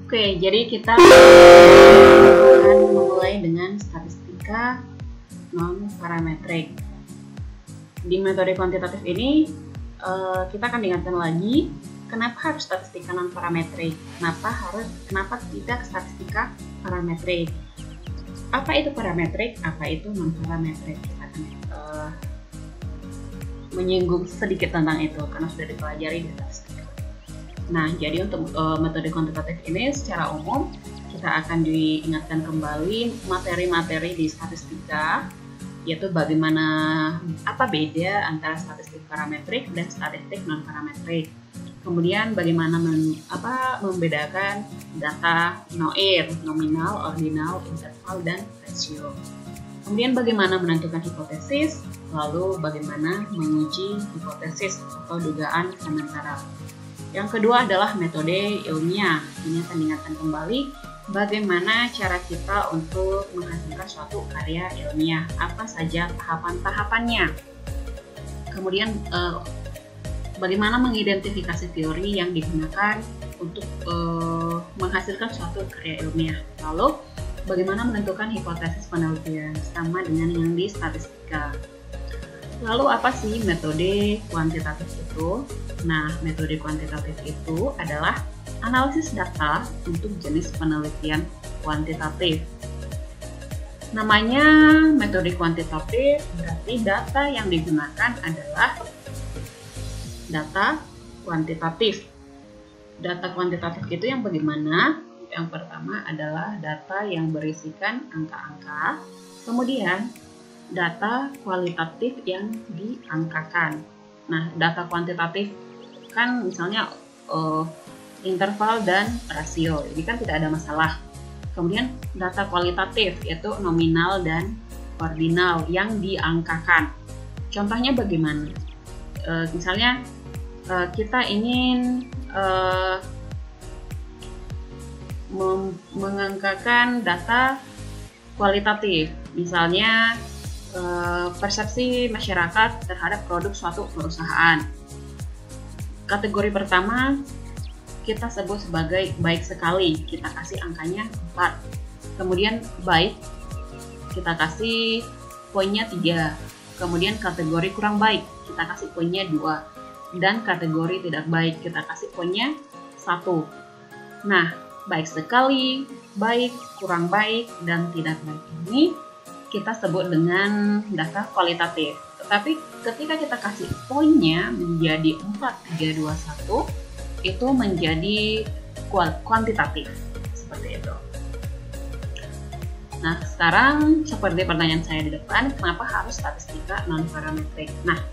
Oke, jadi kita akan memulai dengan statistika non-parametrik. Di metode kuantitatif ini, kita akan diingatkan lagi kenapa harus statistika non-parametrik, kenapa tidak statistika parametrik. Apa itu parametrik, apa itu non-parametrik? Kita akan menyinggung sedikit tentang itu karena sudah dipelajari di statistika. Nah, jadi untuk metode kuantitatif ini secara umum kita akan diingatkan kembali materi-materi di statistika, yaitu bagaimana apa beda antara statistik parametrik dan statistik non-parametrik. Kemudian bagaimana membedakan data NOIR, nominal, ordinal, interval, dan ratio. Kemudian bagaimana menentukan hipotesis, lalu bagaimana menguji hipotesis atau dugaan sementara. Yang kedua adalah metode ilmiah. Ini akan diingatkan kembali bagaimana cara kita untuk menghasilkan suatu karya ilmiah, apa saja tahapan-tahapannya. Kemudian bagaimana mengidentifikasi teori yang digunakan untuk menghasilkan suatu karya ilmiah. Lalu bagaimana menentukan hipotesis penelitian, sama dengan yang di statistika. Lalu apa sih metode kuantitatif itu? Nah, metode kuantitatif itu adalah analisis data untuk jenis penelitian kuantitatif. Namanya metode kuantitatif berarti data yang digunakan adalah data kuantitatif. Data kuantitatif itu yang bagaimana? Yang pertama adalah data yang berisikan angka-angka, kemudian data kualitatif yang diangkakan. Nah, data kuantitatif kan misalnya interval dan rasio, ini kan tidak ada masalah. Kemudian data kualitatif yaitu nominal dan ordinal yang diangkakan. Contohnya bagaimana? Misalnya kita ingin mengangkakan data kualitatif, misalnya persepsi masyarakat terhadap produk suatu perusahaan. Kategori pertama kita sebut sebagai baik sekali, kita kasih angkanya 4. Kemudian baik, kita kasih poinnya 3. Kemudian kategori kurang baik, kita kasih poinnya 2. Dan kategori tidak baik, kita kasih poinnya 1. Nah, baik sekali, baik, kurang baik, dan tidak baik ini kita sebut dengan data kualitatif. Tetapi ketika kita kasih poinnya menjadi 4, 3, 2, 1, itu menjadi kuantitatif. Seperti itu. Nah, sekarang seperti pertanyaan saya di depan, kenapa harus statistika non-parametrik? Nah,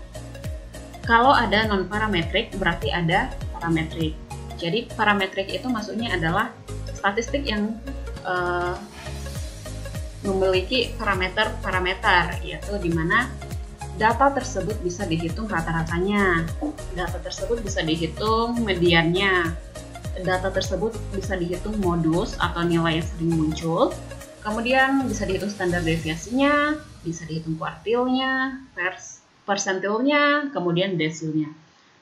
kalau ada non-parametrik berarti ada parametrik. Jadi parametrik itu maksudnya adalah statistik yang memiliki parameter-parameter, yaitu di mana data tersebut bisa dihitung rata-ratanya, data tersebut bisa dihitung mediannya, data tersebut bisa dihitung modus atau nilai yang sering muncul, kemudian bisa dihitung standar deviasinya, bisa dihitung kuartilnya, persentilnya, kemudian desilnya.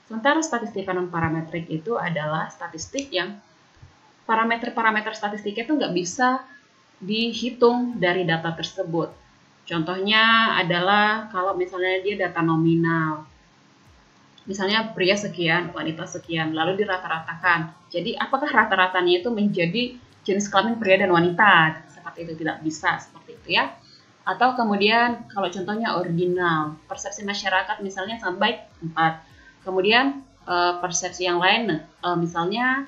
Sementara statistika non-parametrik itu adalah statistik yang parameter-parameter statistiknya itu nggak bisa dihitung dari data tersebut. Contohnya adalah kalau misalnya dia data nominal. Misalnya pria sekian, wanita sekian, lalu dirata-ratakan. Jadi apakah rata-ratanya itu menjadi jenis kelamin pria dan wanita? Seperti itu, tidak bisa seperti itu ya. Atau kemudian kalau contohnya ordinal, persepsi masyarakat misalnya sangat baik 4. Kemudian persepsi yang lain misalnya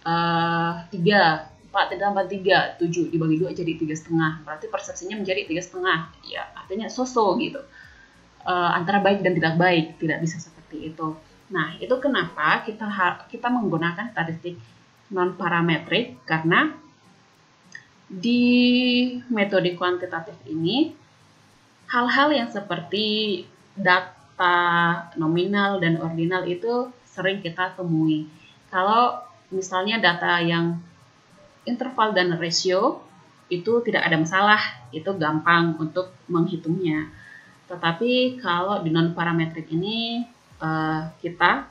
3, 4, 3, 4, 3, 7 dibagi 2 jadi 3,5. Berarti persepsinya menjadi 3,5. Ya, artinya so-so gitu. Antara baik dan tidak baik, tidak bisa seperti itu. Nah, itu kenapa kita menggunakan statistik non-parametrik, karena di metode kuantitatif ini hal-hal yang seperti data nominal dan ordinal itu sering kita temui. Kalau misalnya data yang interval dan ratio itu tidak ada masalah, itu gampang untuk menghitungnya. Tetapi kalau di non-parametrik ini kita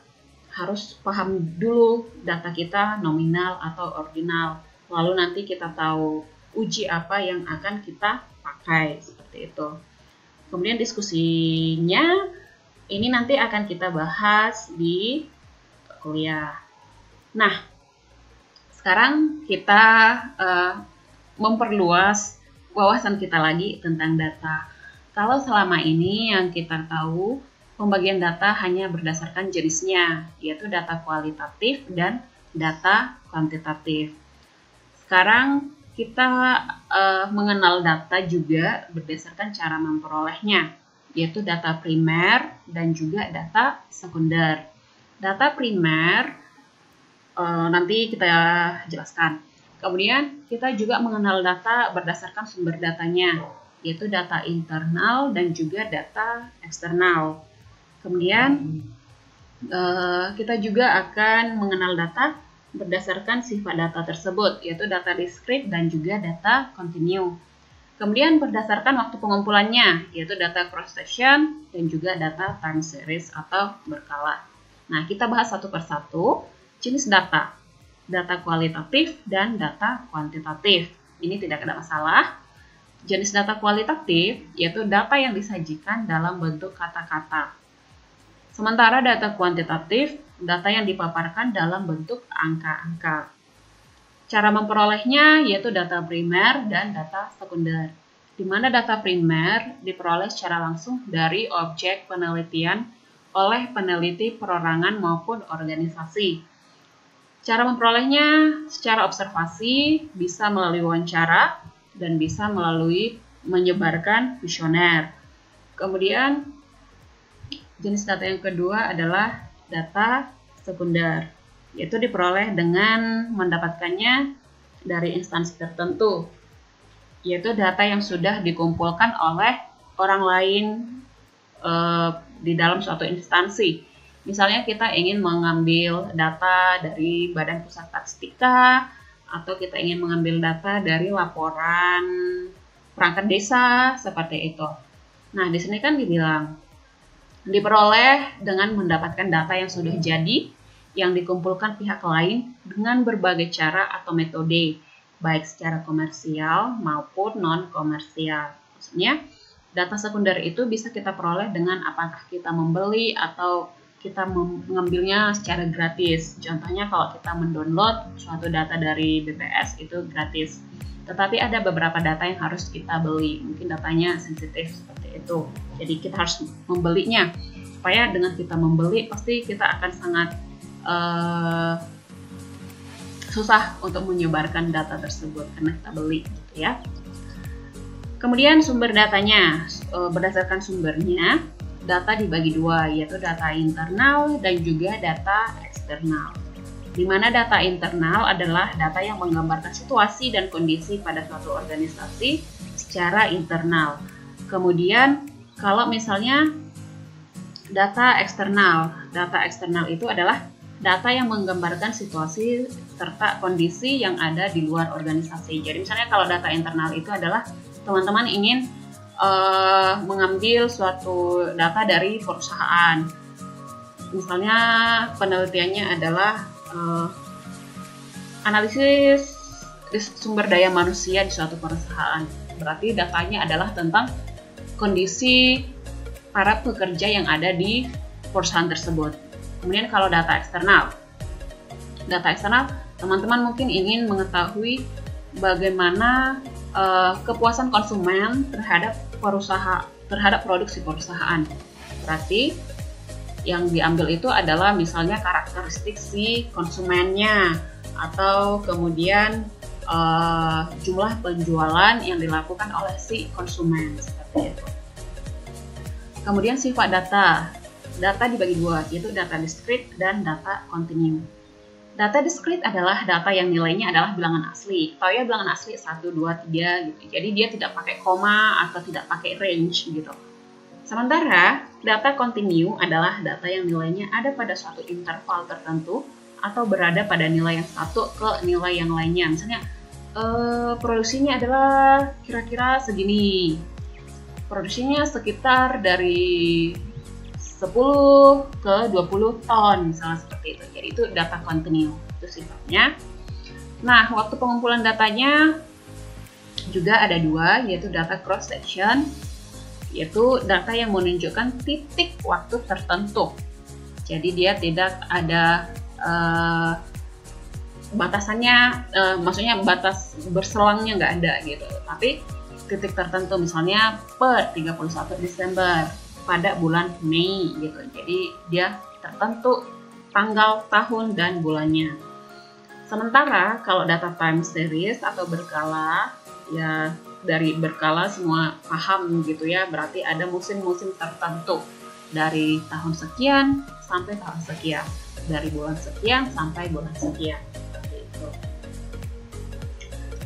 harus paham dulu data kita nominal atau ordinal. lalu nanti kita tahu uji apa yang akan kita pakai, seperti itu. Kemudian diskusinya ini nanti akan kita bahas di kuliah. Nah, sekarang kita memperluas wawasan kita lagi tentang data. Kalau selama ini yang kita tahu, pembagian data hanya berdasarkan jenisnya, yaitu data kualitatif dan data kuantitatif. Sekarang kita mengenal data juga berdasarkan cara memperolehnya, yaitu data primer dan juga data sekunder. Data primer nanti kita jelaskan. Kemudian kita juga mengenal data berdasarkan sumber datanya, yaitu data internal dan juga data eksternal. Kemudian kita juga akan mengenal data berdasarkan sifat data tersebut, yaitu data diskrit dan juga data kontinu. Kemudian berdasarkan waktu pengumpulannya, yaitu data cross-section dan juga data time series atau berkala. Nah, kita bahas satu persatu jenis data, data kualitatif dan data kuantitatif. Ini tidak ada masalah. Jenis data kualitatif yaitu data yang disajikan dalam bentuk kata-kata. Sementara data kuantitatif, data yang dipaparkan dalam bentuk angka-angka. Cara memperolehnya yaitu data primer dan data sekunder, di mana data primer diperoleh secara langsung dari objek penelitian oleh peneliti perorangan maupun organisasi. Cara memperolehnya secara observasi, bisa melalui wawancara, dan bisa melalui menyebarkan kuesioner. Kemudian, jenis data yang kedua adalah data sekunder, yaitu diperoleh dengan mendapatkannya dari instansi tertentu, yaitu data yang sudah dikumpulkan oleh orang lain di dalam suatu instansi. Misalnya kita ingin mengambil data dari Badan Pusat Statistika, atau kita ingin mengambil data dari laporan perangkat desa, seperti itu. Nah, di sini kan dibilang diperoleh dengan mendapatkan data yang sudah jadi, yang dikumpulkan pihak lain dengan berbagai cara atau metode, baik secara komersial maupun non-komersial. Maksudnya, data sekunder itu bisa kita peroleh dengan apakah kita membeli atau kita mengambilnya secara gratis. Contohnya kalau kita mendownload suatu data dari BPS itu gratis. Tetapi ada beberapa data yang harus kita beli, mungkin datanya sensitif seperti itu. Jadi kita harus membelinya, supaya dengan kita membeli pasti kita akan sangat susah untuk menyebarkan data tersebut karena kita beli, gitu ya. Kemudian sumber datanya, berdasarkan sumbernya, data dibagi dua, yaitu data internal dan juga data eksternal. Di mana data internal adalah data yang menggambarkan situasi dan kondisi pada suatu organisasi secara internal. Kemudian kalau misalnya data eksternal itu adalah data yang menggambarkan situasi serta kondisi yang ada di luar organisasi. Jadi misalnya kalau data internal itu adalah teman-teman ingin mengambil suatu data dari perusahaan. Misalnya penelitiannya adalah analisis sumber daya manusia di suatu perusahaan. Berarti datanya adalah tentang kondisi para pekerja yang ada di perusahaan tersebut. Kemudian kalau data eksternal, teman-teman mungkin ingin mengetahui bagaimana kepuasan konsumen terhadap produksi perusahaan. Berarti yang diambil itu adalah misalnya karakteristik si konsumennya, atau kemudian jumlah penjualan yang dilakukan oleh si konsumen, seperti itu. Kemudian sifat data dibagi dua, yaitu data diskrit dan data kontinu. Data diskrit adalah data yang nilainya adalah bilangan asli. Tahu ya, bilangan asli 1, 2, 3 gitu. Jadi dia tidak pakai koma atau tidak pakai range gitu. Sementara data kontinu adalah data yang nilainya ada pada suatu interval tertentu atau berada pada nilai yang satu ke nilai yang lainnya. Misalnya produksinya adalah kira-kira segini. Produksinya sekitar dari 10 ke 20 ton, misalnya seperti itu. Jadi itu data kontinu, itu sifatnya. Nah, waktu pengumpulan datanya juga ada dua, yaitu data cross section, yaitu data yang menunjukkan titik waktu tertentu. Jadi dia tidak ada batasannya, maksudnya batas berselangnya nggak ada gitu. Tapi titik tertentu, misalnya per 31 Desember pada bulan Mei gitu. Jadi dia tertentu tanggal, tahun, dan bulannya. Sementara kalau data time series atau berkala, ya dari berkala semua paham gitu ya, berarti ada musim-musim tertentu dari tahun sekian sampai tahun sekian, dari bulan sekian sampai bulan sekian, seperti itu.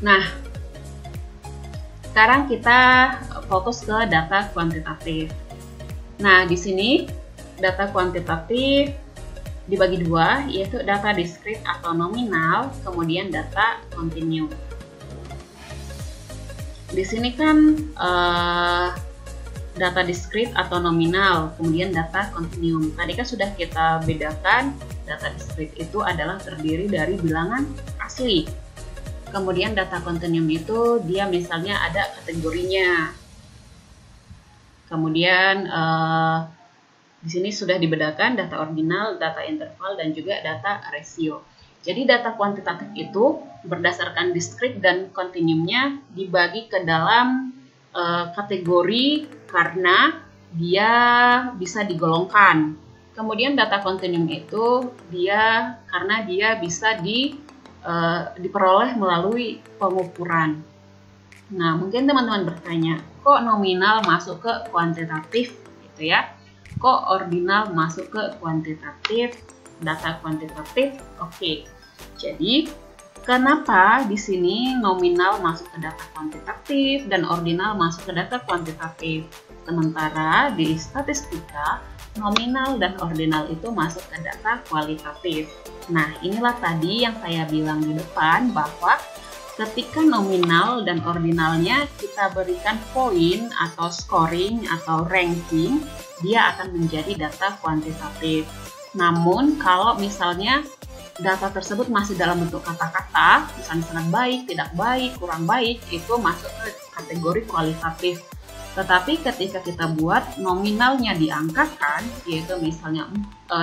Nah, sekarang kita fokus ke data kuantitatif. Nah, di sini data kuantitatif dibagi dua, yaitu data diskrit atau nominal, kemudian data kontinu. Di sini kan data diskrit atau nominal, kemudian data kontinum. Tadi kan sudah kita bedakan, data diskrit itu adalah terdiri dari bilangan asli. Kemudian data kontinum itu dia misalnya ada kategorinya. Kemudian di sini sudah dibedakan data ordinal, data interval, dan juga data rasio. Jadi data kuantitatif itu berdasarkan diskrit dan kontinumnya dibagi ke dalam kategori karena dia bisa digolongkan. Kemudian data kontinum itu dia karena dia bisa diperoleh melalui pengukuran. Nah, mungkin teman-teman bertanya, kok nominal masuk ke kuantitatif gitu ya? Kok ordinal masuk ke kuantitatif, data kuantitatif? Oke. Jadi, kenapa di sini nominal masuk ke data kuantitatif dan ordinal masuk ke data kuantitatif? Sementara di statistika, nominal dan ordinal itu masuk ke data kualitatif. Nah, inilah tadi yang saya bilang di depan bahwa ketika nominal dan ordinalnya kita berikan poin atau scoring atau ranking, dia akan menjadi data kuantitatif. Namun kalau misalnya data tersebut masih dalam bentuk kata-kata, misalnya sangat baik, tidak baik, kurang baik, itu masuk ke kategori kualitatif. Tetapi ketika kita buat nominalnya diangkakan, yaitu misalnya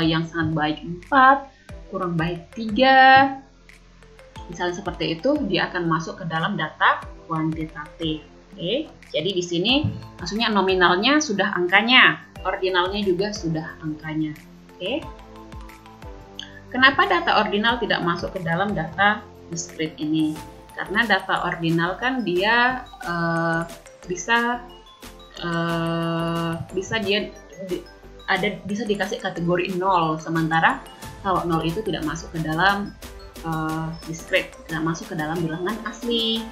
yang sangat baik 4, kurang baik 3, misalnya seperti itu, dia akan masuk ke dalam data kuantitatif. Oke, jadi di sini maksudnya nominalnya sudah angkanya, ordinalnya juga sudah angkanya. Oke. Kenapa data ordinal tidak masuk ke dalam data diskrit ini? Karena data ordinal kan dia bisa dikasih kategori 0, sementara kalau 0 itu tidak masuk ke dalam diskrit, tidak masuk ke dalam bilangan asli.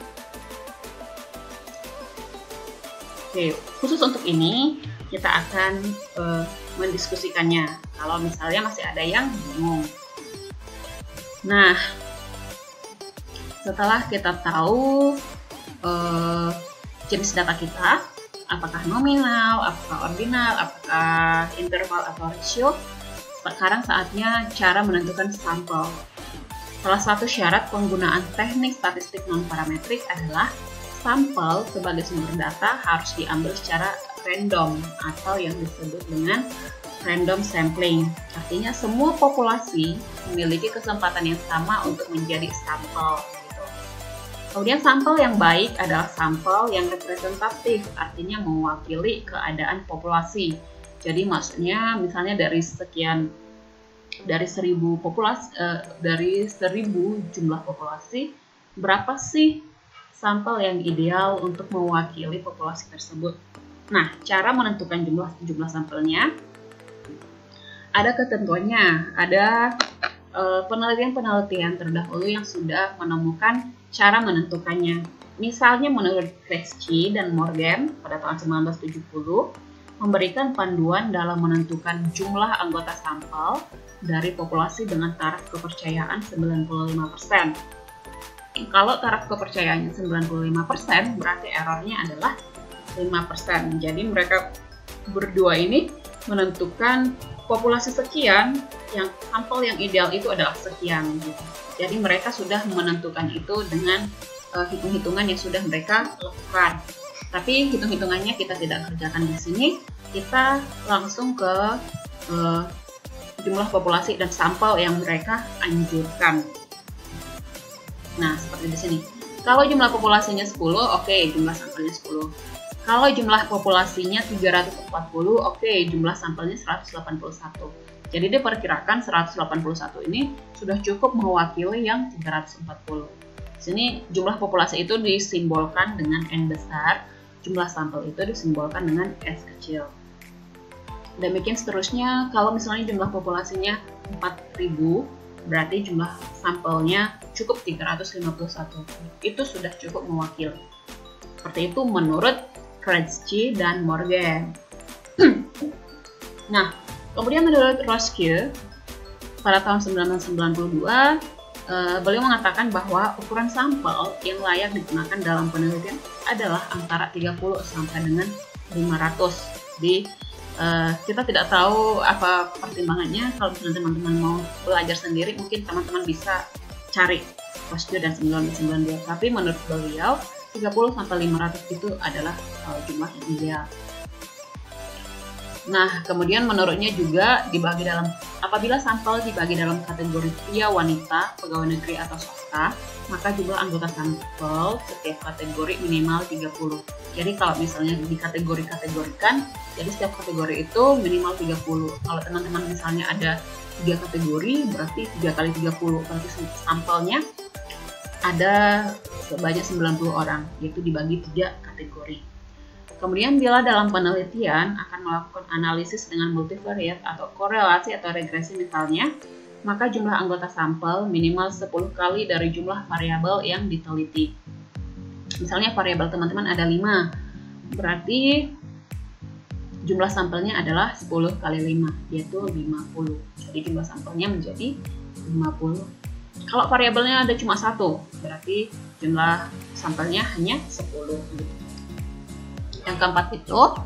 Oke, khusus untuk ini kita akan mendiskusikannya kalau misalnya masih ada yang bingung. Nah, setelah kita tahu jenis data kita, apakah nominal, apakah ordinal, apakah interval atau ratio, sekarang saatnya cara menentukan sampel. Salah satu syarat penggunaan teknik statistik non-parametrik adalah sampel sebagai sumber data harus diambil secara random atau yang disebut dengan random sampling. Artinya semua populasi memiliki kesempatan yang sama untuk menjadi sampel. Gitu. Kemudian sampel yang baik adalah sampel yang representatif, artinya mewakili keadaan populasi. Jadi maksudnya misalnya dari 1000 jumlah populasi, berapa sih sampel yang ideal untuk mewakili populasi tersebut? Nah, cara menentukan jumlah sampelnya ada ketentuannya, ada penelitian-penelitian terdahulu yang sudah menemukan cara menentukannya. Misalnya menurut Kresge dan Morgan pada tahun 1970 memberikan panduan dalam menentukan jumlah anggota sampel dari populasi dengan taraf kepercayaan 95%. Kalau taraf kepercayaannya 95%, berarti errornya adalah 5%. Jadi mereka berdua ini menentukan populasi sekian yang sampel yang ideal itu adalah sekian gitu. Jadi mereka sudah menentukan itu dengan hitung-hitungan yang sudah mereka lakukan. Tapi hitung-hitungannya kita tidak kerjakan di sini. Kita langsung ke jumlah populasi dan sampel yang mereka anjurkan. Nah, seperti di sini. Kalau jumlah populasinya 10, oke, jumlah sampelnya 10. Kalau jumlah populasinya 340, oke, jumlah sampelnya 181. Jadi diperkirakan 181 ini sudah cukup mewakili yang 340. Di sini jumlah populasi itu disimbolkan dengan N besar, jumlah sampel itu disimbolkan dengan S kecil. Demikian seterusnya, kalau misalnya jumlah populasinya 4000, berarti jumlah sampelnya cukup 351. Itu sudah cukup mewakili. Seperti itu menurut Krebsky dan Morgan. Nah, kemudian menurut Roscoe, pada tahun 1992, beliau mengatakan bahwa ukuran sampel yang layak digunakan dalam penelitian adalah antara 30 sampai dengan 500. Kita tidak tahu apa pertimbangannya. Kalau misalnya teman-teman mau belajar sendiri, mungkin teman-teman bisa cari Roscoe dan 1992. Tapi menurut beliau 30 sampai 500 itu adalah jumlah yang ideal. Nah, kemudian menurutnya juga dibagi dalam, apabila sampel dibagi dalam kategori pria, wanita, pegawai negeri atau swasta, maka jumlah anggota sampel setiap kategori minimal 30. Jadi kalau misalnya dikategori-kategorikan, jadi setiap kategori itu minimal 30. Kalau teman-teman misalnya ada 3 kategori, berarti 3 kali 30, berarti sampelnya ada sebanyak 90 orang, yaitu dibagi 3 kategori. Kemudian bila dalam penelitian akan melakukan analisis dengan multivariate atau korelasi atau regresi misalnya, maka jumlah anggota sampel minimal 10 kali dari jumlah variabel yang diteliti. Misalnya variabel teman-teman ada 5, berarti jumlah sampelnya adalah 10 kali 5, yaitu 50. Jadi jumlah sampelnya menjadi 50. Kalau variabelnya ada cuma 1, berarti jumlah sampelnya hanya 10. Yang keempat itu,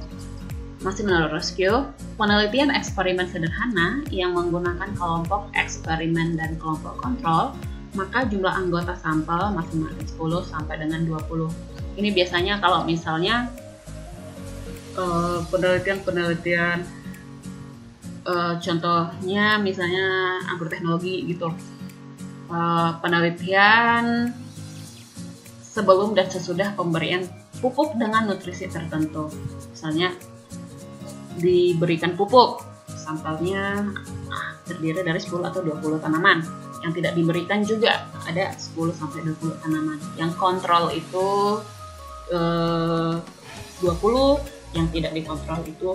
masih menurut Roscoe, penelitian eksperimen sederhana yang menggunakan kelompok eksperimen dan kelompok kontrol, maka jumlah anggota sampel masing-masing 10 sampai dengan 20. Ini biasanya kalau misalnya penelitian-penelitian contohnya misalnya agroteknologi gitu, penelitian sebelum dan sesudah pemberian pupuk dengan nutrisi tertentu. Misalnya diberikan pupuk, sampelnya terdiri dari 10 atau 20 tanaman. Yang tidak diberikan juga ada 10 sampai 20 tanaman. Yang kontrol itu 20, yang tidak dikontrol itu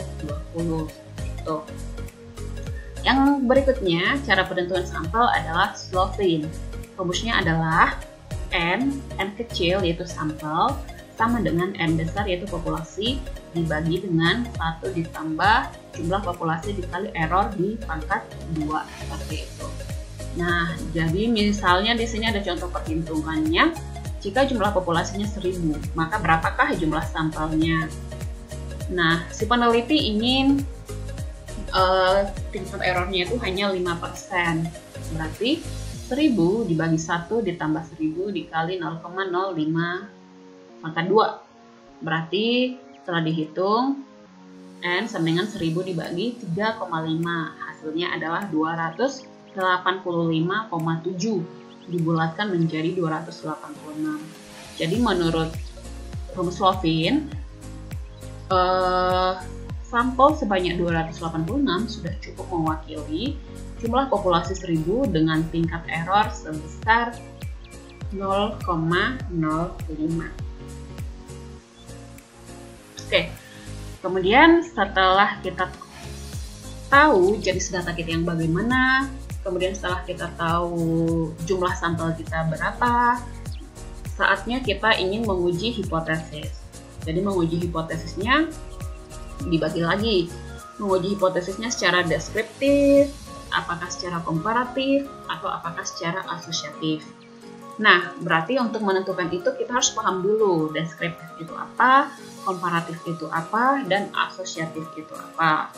20. Gitu. Yang berikutnya, cara penentuan sampel adalah Slovin. Rumusnya adalah N kecil yaitu sampel, sama dengan N besar yaitu populasi, dibagi dengan 1 ditambah jumlah populasi dikali error di pangkat 2, seperti itu. Nah, jadi misalnya di sini ada contoh perhitungannya. Jika jumlah populasinya 1000, maka berapakah jumlah sampelnya? Nah, si peneliti ingin tingkat errornya itu hanya 5%. Berarti 1000 dibagi 1 ditambah 1000 dikali 0,05 pangkat 2. Berarti setelah dihitung, N sama dengan 1000 dibagi 3,5. Hasilnya adalah 285,7. Dibulatkan menjadi 286. Jadi menurut rumus Slovin, sampel sebanyak 286 sudah cukup mewakili jumlah populasi 1000 dengan tingkat error sebesar 0,05. Oke, kemudian setelah kita tahu jenis data kita yang bagaimana, kemudian setelah kita tahu jumlah sampel kita berapa, saatnya kita ingin menguji hipotesis. Jadi menguji hipotesisnya dibagi lagi. Menguji hipotesisnya secara deskriptif, apakah secara komparatif, atau apakah secara asosiatif. Nah, berarti untuk menentukan itu kita harus paham dulu deskriptif itu apa, komparatif itu apa, dan asosiatif itu apa.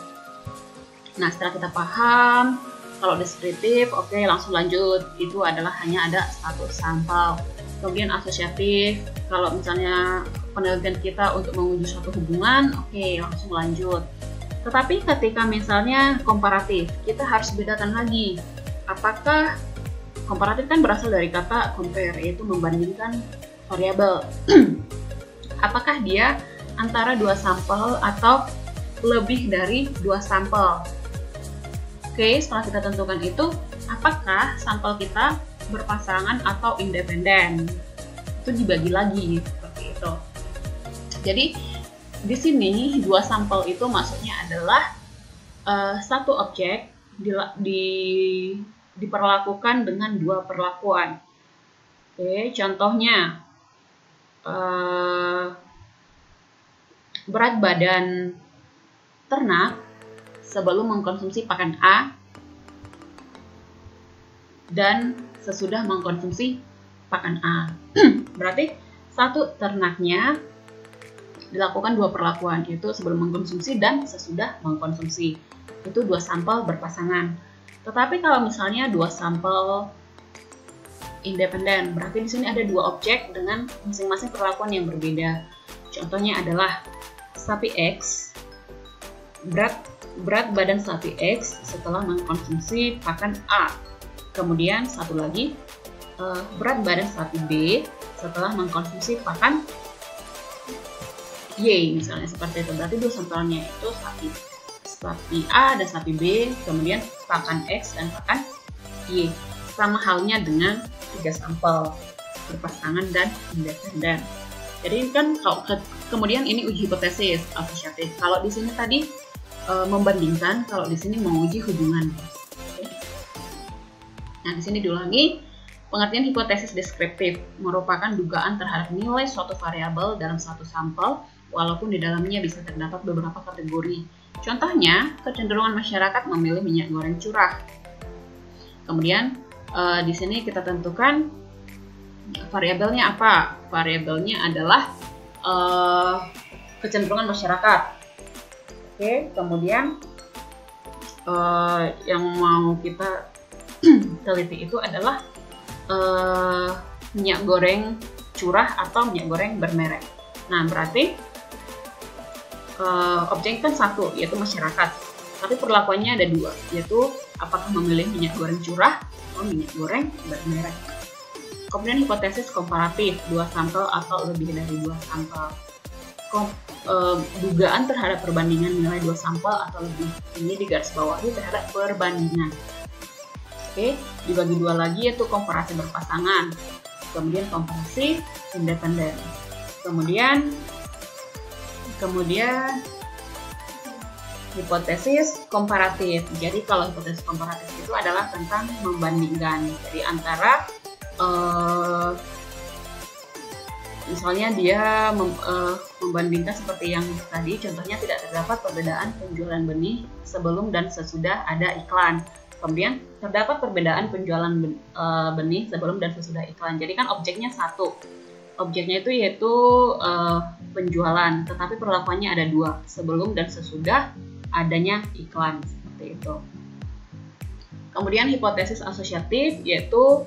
Nah, setelah kita paham Kalau deskriptif, oke, langsung lanjut. Itu adalah hanya ada satu sampel. Kemudian asosiatif, kalau misalnya penelitian kita untuk menguji suatu hubungan, oke, langsung lanjut. Tetapi ketika misalnya komparatif, kita harus bedakan lagi. Apakah komparatif kan berasal dari kata compare, yaitu membandingkan variabel. Apakah dia antara dua sampel atau lebih dari dua sampel? Oke, setelah kita tentukan itu, apakah sampel kita berpasangan atau independen? Itu dibagi lagi seperti itu. Jadi di sini dua sampel itu maksudnya adalah satu objek diperlakukan dengan dua perlakuan. Oke, contohnya berat badan ternak sebelum mengkonsumsi pakan A dan sesudah mengkonsumsi pakan A. Berarti satu ternaknya dilakukan dua perlakuan, yaitu sebelum mengkonsumsi dan sesudah mengkonsumsi. Itu dua sampel berpasangan. Tetapi kalau misalnya dua sampel independen, berarti di sini ada dua objek dengan masing-masing perlakuan yang berbeda. Contohnya adalah sapi X, berat badan sapi X setelah mengkonsumsi pakan A. Kemudian satu lagi, berat badan sapi B setelah mengkonsumsi pakan Y, misalnya seperti itu. Berarti dua sampelnya itu sapi A dan sapi B, kemudian pakan X dan pakan Y. Sama halnya dengan tiga sampel berpasangan dan independen. Jadi kan kemudian ini uji hipotesis asosiatif. Kalau di sini tadi membandingkan, kalau di sini menguji hubungan. Oke. Nah, di sini diulangi, pengertian hipotesis deskriptif merupakan dugaan terhadap nilai suatu variabel dalam satu sampel, walaupun di dalamnya bisa terdapat beberapa kategori. Contohnya, kecenderungan masyarakat memilih minyak goreng curah. Kemudian di sini kita tentukan variabelnya apa? Variabelnya adalah kecenderungan masyarakat. Oke, kemudian yang mau kita teliti itu adalah minyak goreng curah atau minyak goreng bermerek. Nah, berarti objek kan satu, yaitu masyarakat. Tapi perlakuannya ada dua, yaitu apakah memilih minyak goreng curah atau minyak goreng bermerek. Kemudian hipotesis komparatif, dua sampel atau lebih dari dua sampel. Dugaan terhadap perbandingan nilai dua sampel atau lebih, ini digarisbawahi terhadap perbandingan. Oke, dibagi dua lagi, yaitu komparasi berpasangan, kemudian komparasi independen, kemudian hipotesis komparatif. Jadi kalau hipotesis komparatif itu adalah tentang membandingkan, jadi antara misalnya dia membandingkan seperti yang tadi, contohnya tidak terdapat perbedaan penjualan benih sebelum dan sesudah ada iklan. Kemudian terdapat perbedaan penjualan benih sebelum dan sesudah iklan. Jadi kan objeknya satu. Objeknya itu yaitu penjualan, tetapi perlakuannya ada dua, sebelum dan sesudah adanya iklan, seperti itu. Kemudian hipotesis asosiatif yaitu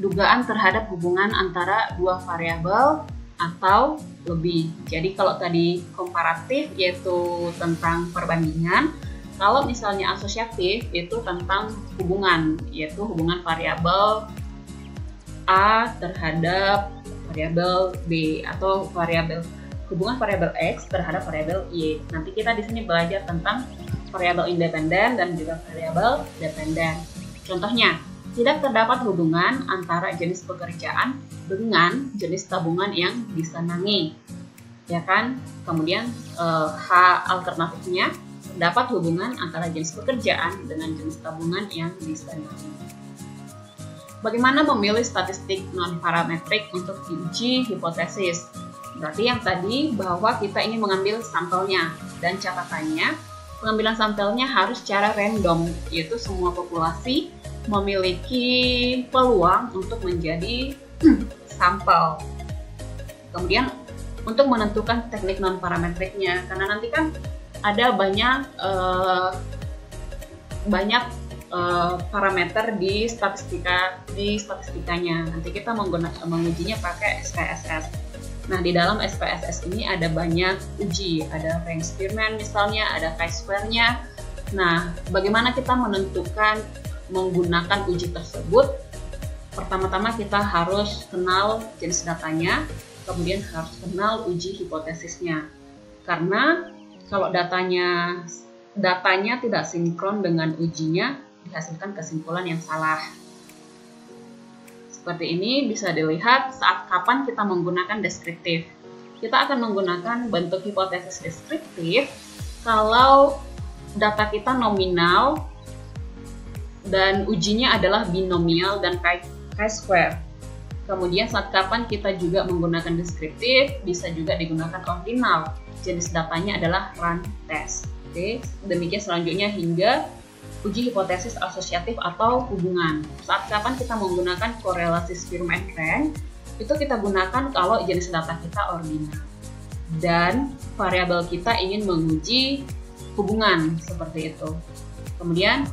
dugaan terhadap hubungan antara dua variabel atau lebih. Jadi kalau tadi komparatif yaitu tentang perbandingan, kalau misalnya asosiatif itu tentang hubungan, yaitu hubungan variabel A terhadap variabel B atau hubungan variabel X terhadap variabel Y. Nanti kita di sini belajar tentang variabel independen dan juga variabel dependen. Contohnya, tidak terdapat hubungan antara jenis pekerjaan dengan jenis tabungan yang disenangi, ya kan? Kemudian H alternatifnya, terdapat hubungan antara jenis pekerjaan dengan jenis tabungan yang disenangi. Bagaimana memilih statistik non-parametrik untuk diuji hipotesis? Berarti yang tadi bahwa kita ingin mengambil sampelnya, dan catatannya pengambilan sampelnya harus secara random, yaitu semua populasi memiliki peluang untuk menjadi sampel. Kemudian untuk menentukan teknik non-parametriknya, karena nanti kan ada banyak parameter di statistikanya. Nanti kita mengujinya pakai SPSS. Nah, di dalam SPSS ini ada banyak uji, ada rank Spearman misalnya, ada chi-square-nya. Nah, bagaimana kita menentukan menggunakan uji tersebut? Pertama-tama kita harus kenal jenis datanya, kemudian harus kenal uji hipotesisnya. Karena kalau datanya tidak sinkron dengan ujinya, dihasilkan kesimpulan yang salah. Seperti ini bisa dilihat saat kapan kita menggunakan deskriptif. Kita akan menggunakan bentuk hipotesis deskriptif kalau data kita nominal dan ujinya adalah binomial dan chi-square. Kemudian saat kapan kita juga menggunakan deskriptif, bisa juga digunakan ordinal. Jenis datanya adalah run test. Oke, demikian selanjutnya hingga uji hipotesis asosiatif atau hubungan. Saat kapan kita menggunakan korelasi Spearman rank, itu kita gunakan kalau jenis data kita ordinal. Dan variabel kita ingin menguji hubungan seperti itu. Kemudian,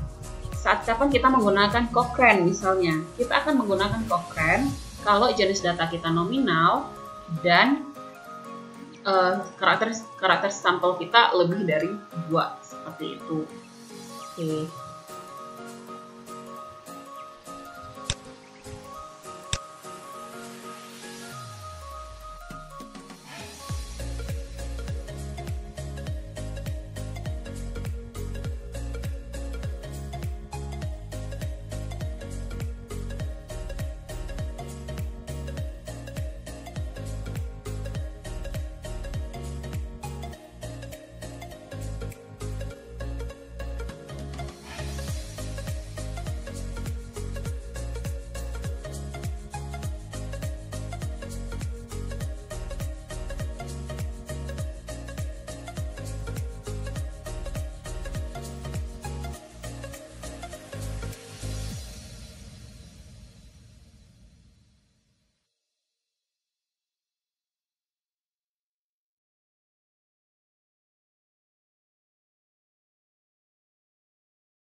saat kapan kita menggunakan Cochrane misalnya, kita akan menggunakan Cochrane kalau jenis data kita nominal dan karakter sampel kita lebih dari 2, seperti itu. Oke.